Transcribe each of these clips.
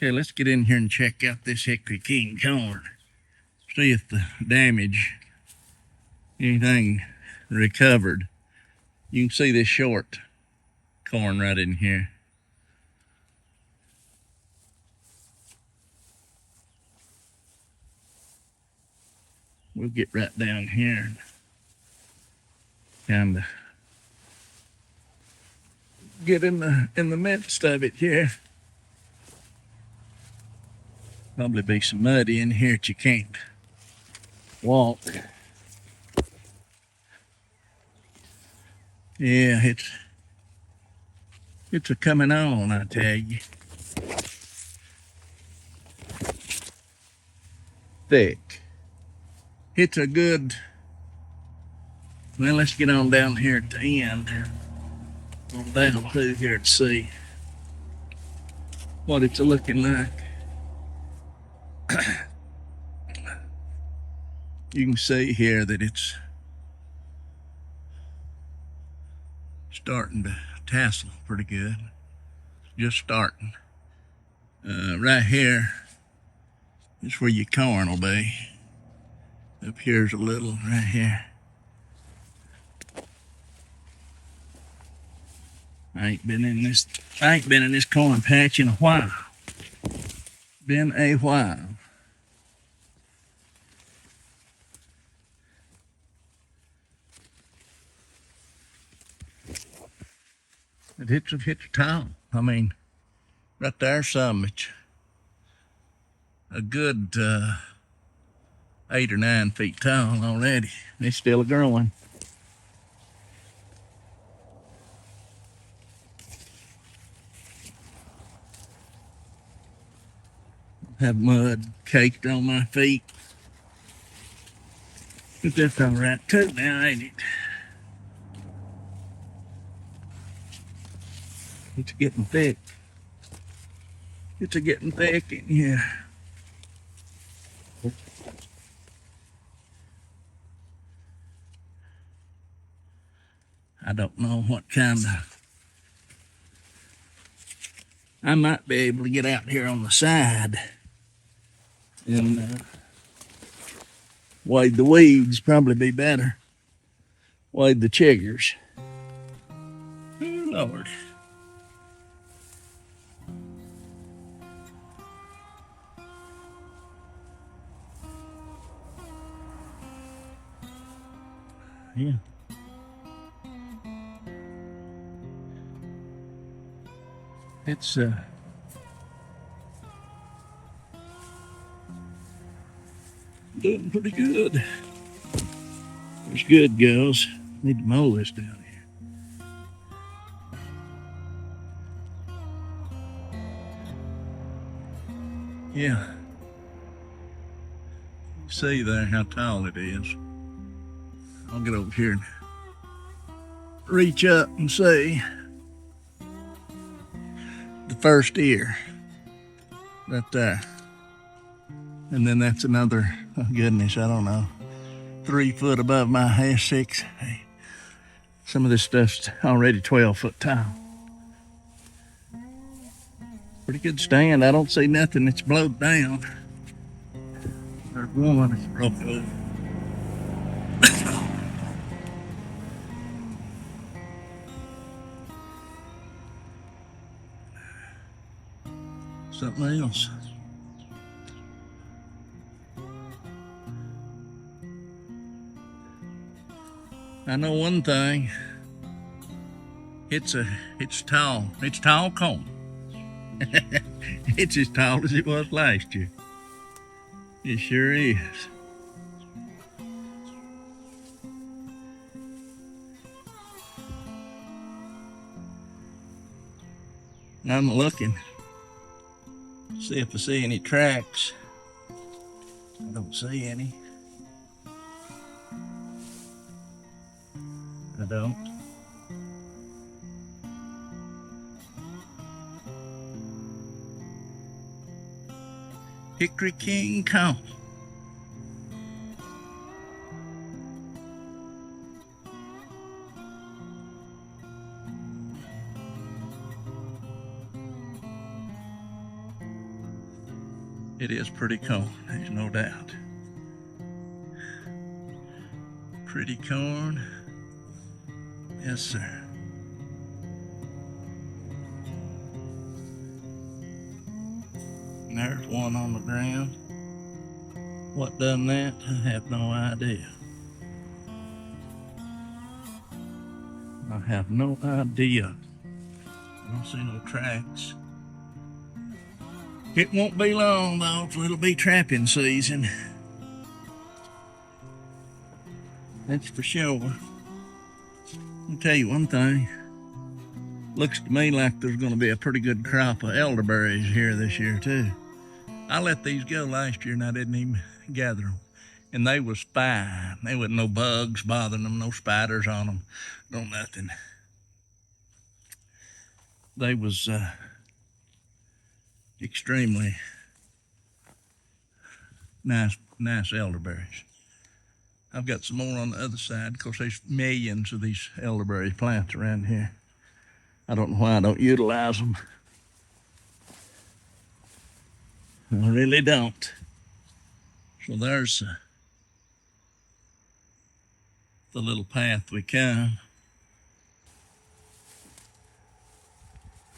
Okay, let's get in here and check out this Hickory King Corn. See if the damage, anything recovered. You can see this short corn right in here. We'll get right down here and kind of get in the midst of it here. Probably be some muddy in here that you can't walk. Yeah, it's a coming on, I tell you. Thick. It's a good, well, let's get on down here at the end. On down through here to see what it's looking like. You can see here that it's starting to tassel pretty good. Just starting. Right here is where your corn will be. Up here's a little right here. I ain't been in this corn patch in a while. Been a while. It hits a tall. I mean, right there's some. It's a good 8 or 9 feet tall already. It's still growing. Have mud caked on my feet. But that's all right too now, ain't it? It's getting thick. It's getting thick in here. I don't know what kind of... I might be able to get out here on the side and wade the weeds, probably be better. Wade the chiggers. Oh, Lord. Yeah. It's doing pretty good. There's good goes. Need to mow this down here. Yeah. See there how tall it is. I'll get over here and reach up and see the first ear right there. And then that's another, oh goodness, I don't know, 3 foot above my head, 6. Hey, some of this stuff's already 12 foot tall. Pretty good stand. I don't see nothing that's blowed down. There's one that's broke over. Something else. I know one thing. It's tall. It's tall corn. It's as tall as it was last year. It sure is. I'm looking. See if I see any tracks. I don't see any. I don't. Hickory King Corn. It is pretty corn, there's no doubt. Pretty corn. Yes, sir. And there's one on the ground. What done that? I have no idea. I have no idea. I don't see no tracks. It won't be long though till it'll be trapping season. That's for sure. I'll tell you one thing. Looks to me like there's going to be a pretty good crop of elderberries here this year too. I let these go last year and I didn't even gather them. And they was fine. There wasn't no bugs bothering them, no spiders on them, no nothing. They was extremely nice elderberries. I've got some more on the other side. Of course, there's millions of these elderberry plants around here. I don't know why I don't utilize them. I really don't. So there's the little path we come.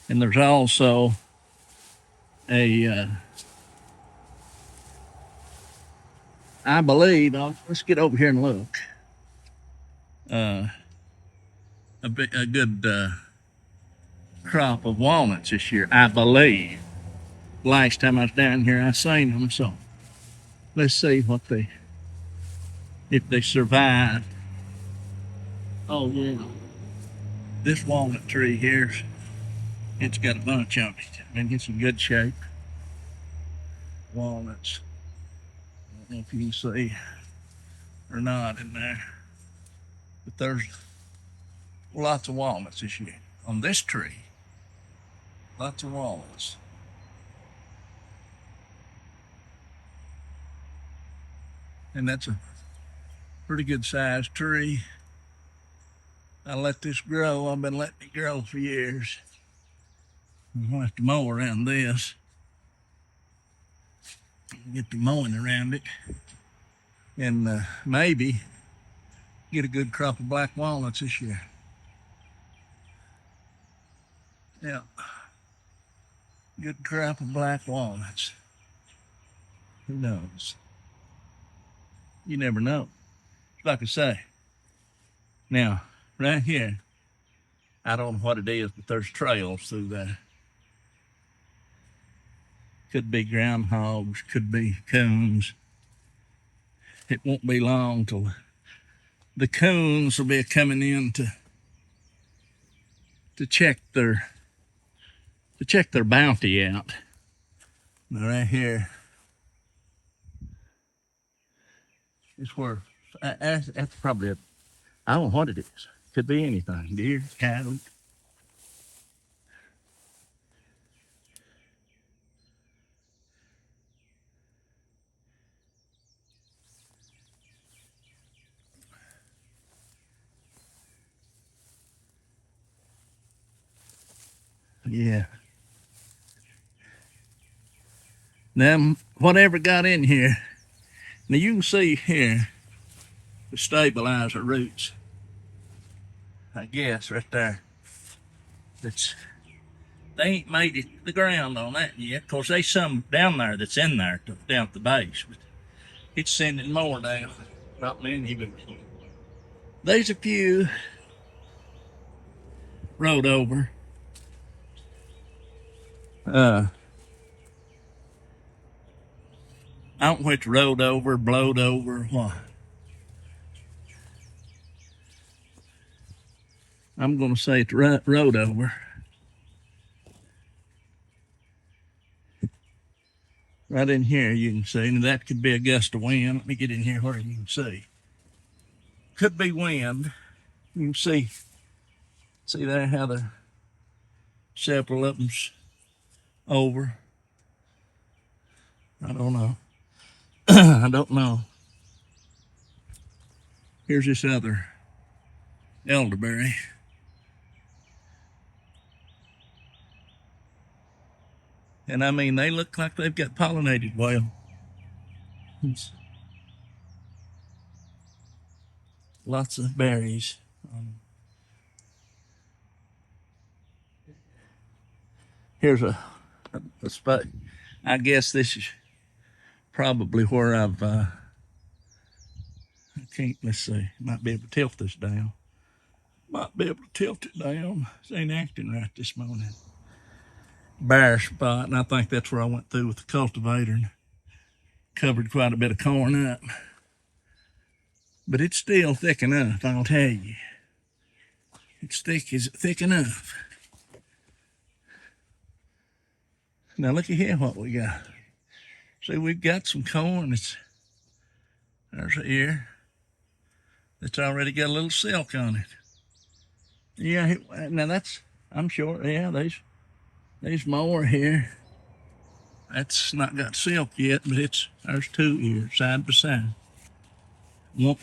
And there's also a, I believe, let's get over here and look. A good crop of walnuts this year, I believe. Last time I was down here, I seen them, so let's see if they survive. Oh yeah, this walnut tree here, it's got a bunch of it. I mean, it's in good shape. Walnuts. I don't know if you can see or not in there, but there's lots of walnuts this year on this tree. Lots of walnuts. And that's a pretty good sized tree. I let this grow. I've been letting it grow for years. I'll have to mow around this. Get the mowing around it. And maybe get a good crop of black walnuts this year. Yeah. Good crop of black walnuts. Who knows? You never know. Like I say. Now, right here, I don't know what it is, but there's trails through there. Could be groundhogs, could be coons. It won't be long till the coons will be coming in to check their bounty out. Now right here is where that's probably I don't know what it is. Could be anything. Deer, cattle. Yeah. Now, whatever got in here, now you can see here the stabilizer roots. I guess right there. They ain't made it the ground on that yet. Of course, there's some down there that's in there down at the base, but it's sending more down. Not many, but there's a few rode over. I don't know if it's rode over, blowed over, what. I'm going to say it's rode over. Right in here you can see, and that could be a gust of wind. Let me get in here where you can see. Could be wind. You can see there how the several of them's over. I don't know. I don't know. Here's this other elderberry. And I mean, they look like they've got pollinated well. Lots of berries. Here's a spot. I guess this is probably where I've, I can't, let's see, might be able to tilt this down. Might be able to tilt it down. It ain't acting right this morning. Bare spot, and I think that's where I went through with the cultivator and covered quite a bit of corn up. But it's still thick enough, I'll tell you. It's thick enough. Now look at here what we got. See, we've got some corn. There's an ear that's already got a little silk on it. Yeah, now that's, I'm sure, yeah, there's more here. That's not got silk yet, but there's 2 ears side by side.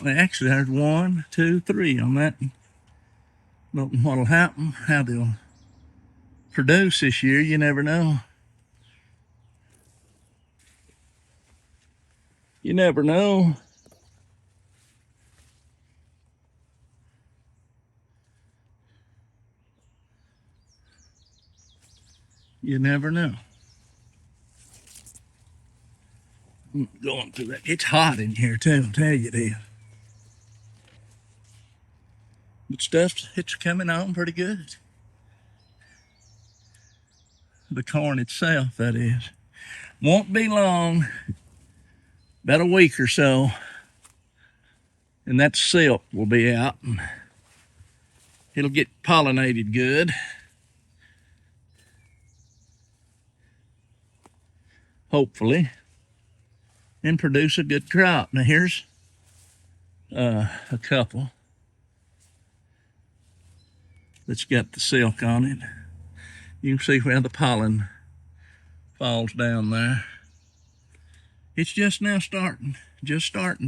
Actually, there's 1, 2, 3 on that. Don't know what'll happen, how they'll produce this year, you never know. You never know. You never know. I'm going through that. It's hot in here too, I'll tell you it is. But it's coming on pretty good. The corn itself, that is. Won't be long, about a week or so, and that silk will be out. And it'll get pollinated good. Hopefully, and produce a good crop. Now here's a couple that's got the silk on it. You can see where the pollen falls down there. It's just now starting to start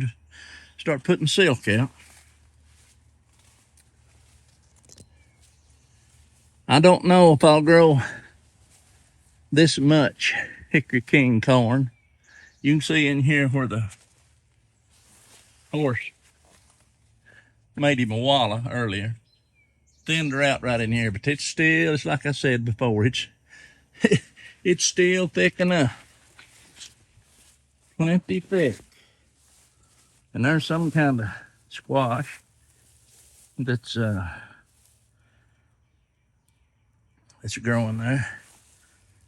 putting silk out. I don't know if I'll grow this much Hickory King corn. You can see in here where the horse made him a wallow earlier. Thinned her out right in here, but it's like I said before, it's still thick enough. Plenty thick. And there's some kind of squash that's growing there.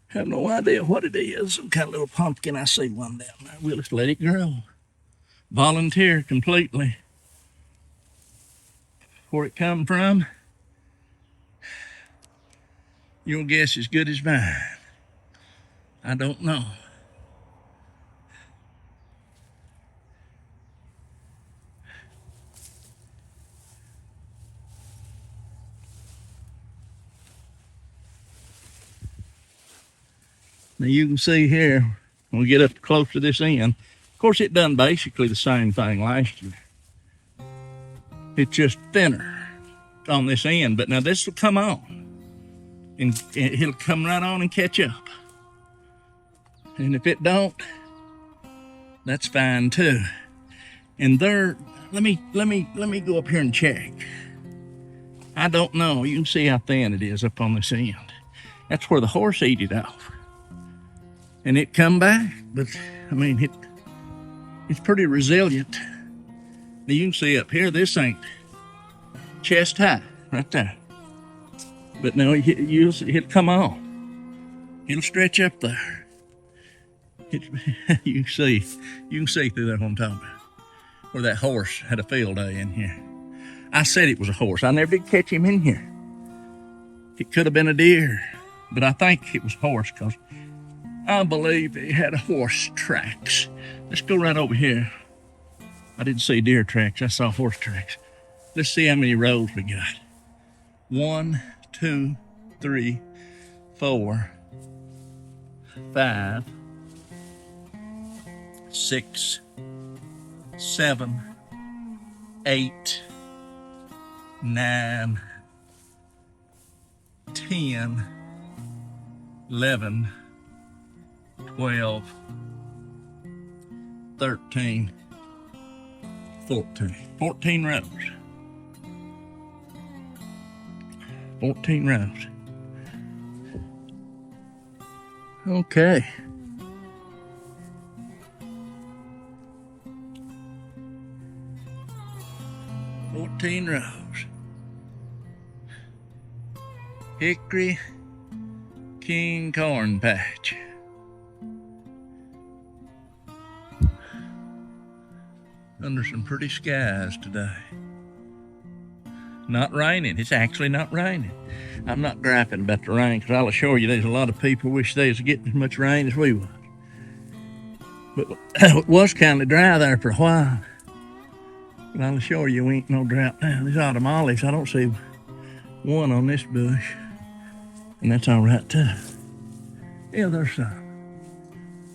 Have no idea what it is. Some kind of little pumpkin. I see one down there. We'll just let it grow. Volunteer completely. Where it come from, your guess is good as mine. I don't know. Now you can see here, when we get up close to this end, of course it done basically the same thing last year. It's just thinner on this end, but now this will come on. And it'll come right on and catch up. And if it don't, that's fine too. And let me go up here and check. I don't know. You can see how thin it is up on this end. That's where the horse ate it off. And it come back, but I mean, it's pretty resilient. Now you can see up here, this ain't chest high, right there. But now it'll come on. It'll stretch up there. You can see through that what I'm talking about. Where that horse had a field day in here. I said it was a horse. I never did catch him in here. It could have been a deer, but I think it was a horse because I believe he had a horse tracks. Let's go right over here. I didn't see deer tracks. I saw horse tracks. Let's see how many rows we got. 1, 2, 3, 4, 5, 6, 7, 8, 9, 10, 11, 12, 13, 14. 14 rows. 14 rows. Okay. Rows. Hickory King Corn patch. Under some pretty skies today. Not raining. It's actually not raining. I'm not griping about the rain, because I'll assure you there's a lot of people wish they was getting as much rain as we was. But it was kind of dry there for a while. But I'll assure you we ain't no drought now. These autumn olives, I don't see one on this bush. And that's all right too. Yeah, there's some.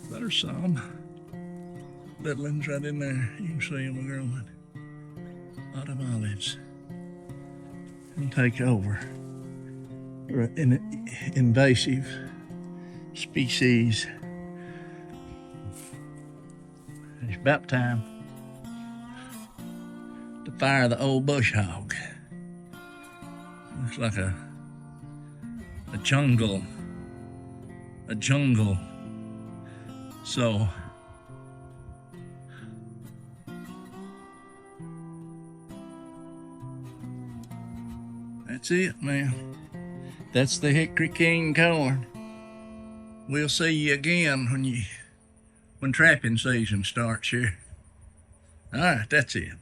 There's some. Little ones right in there. You can see them growing. Autumn olives. And take over. An invasive species. It's about time to fire the old bush hog. Looks like a jungle. A jungle. So that's it, man. That's the Hickory King Corn. We'll see you again when trapping season starts here. All right, that's it.